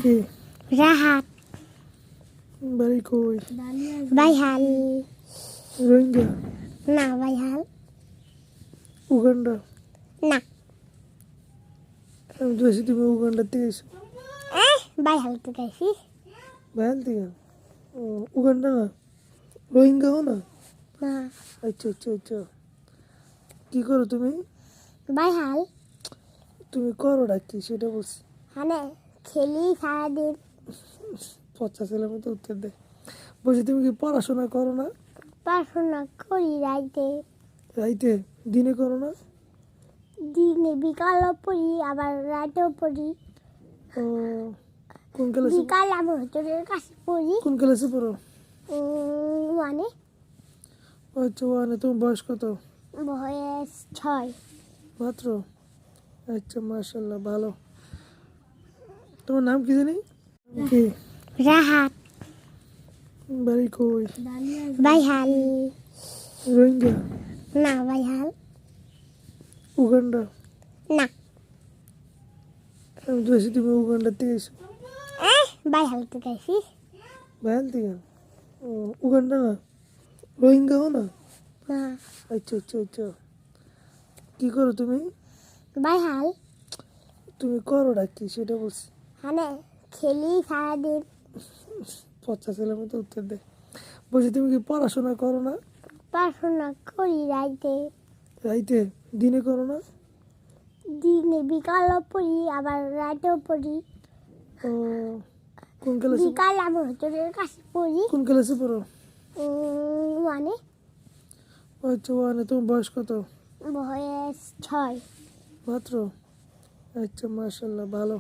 কি রাহাত বাড়ি কই? বাইহাল রোহিঙ্গা? না বাইহাল উগান্ডা? না আমি তো এসে তুমি উগান্ডা থেকে এসো। বাইহাল তো গেছি বাইহাল থেকে? ও উগান্ডা না, রোহিঙ্গাও না? না আচ্ছা আচ্ছা আচ্ছা। কি করো তুমি? বাইহাল তুমি করোটা কি সেটা বলছি। মানে খেলি সারাদিন পচা ছেলের মতো উত্তর দে। বলছি তুমি কি পড়াশোনা করো না? পড়াশোনা করি রাইতে রাইতে? দিনে করো না? দিনে বিকালও পড়ি আবার রাতেও পড়ি। ও কোন ক্লাসে? বিকাল আমার হোটেলের কাছে পড়ি কোন ক্লাসে পড়ো? মানে আচ্ছা ওয়ানে। তোমার বয়স কত? বয়স 6 মাত্র? আচ্ছা মাশাল্লাহ, ভালো। তোমার নাম কি জানি? কি রাহাত বাড়ি কই? বাইহাল রোহিঙ্গা? না বাইহাল উগান্ডা? না আমি তো এসে তুমি উগান্ডা থেকে এসো। বাইহাল তো গেছি বাইহাল থেকে? ও উগান্ডা না, রোহিঙ্গাও না? না আচ্ছা আচ্ছা আচ্ছা। কি করো তুমি? বাইহাল তুমি করোটা কি সেটা বলছি। মানে খেলি সারাদিন পচা ছেলের মতো উত্তর দে। বলছি তুমি কি পড়াশোনা করো না? পড়াশোনা করি রাইতে রাইতে? দিনে করো না? দিনে বিকালও পড়ি আবার রাতেও পড়ি। ও কোন ক্লাসে? বিকাল আমার হোটেলের কাছে পড়ি কোন ক্লাসে পড়ো? মানে আচ্ছা ওয়ানে। তোমার বয়স কত? বয়স 6 মাত্র? আচ্ছা মাশাল্লাহ, ভালো।